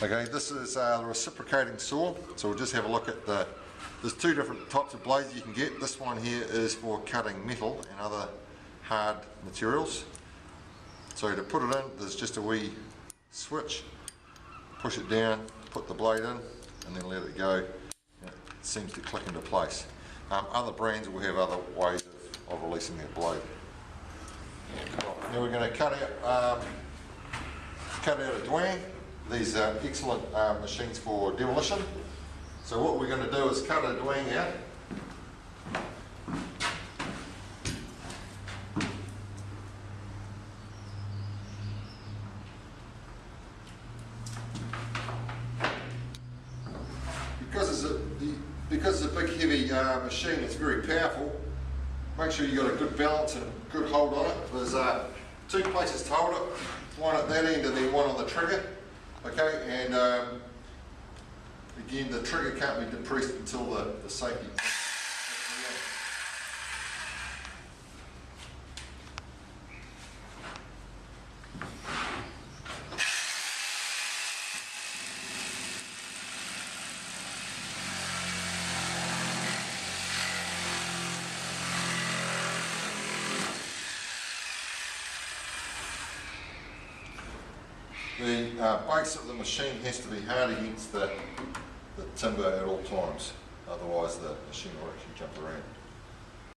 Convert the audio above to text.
Okay, this is the reciprocating saw. So we'll just have a look at there's two different types of blades you can get. This one here is for cutting metal and other hard materials. So to put it in, there's just a wee switch. Push it down, put the blade in, and then let it go. It seems to click into place. Other brands will have other ways of releasing that blade. Now we're going to cut out a dwang. These are excellent machines for demolition. So what we're going to do is cut a dwang out. Because it's a big heavy machine, it's very powerful. Make sure you've got a good balance and good hold on it. There's two places to hold it, one at that end and then one on the trigger. Okay, and again, the trigger can't be depressed until the safety. The base of the machine has to be hard against the timber at all times, otherwise the machine will actually jump around.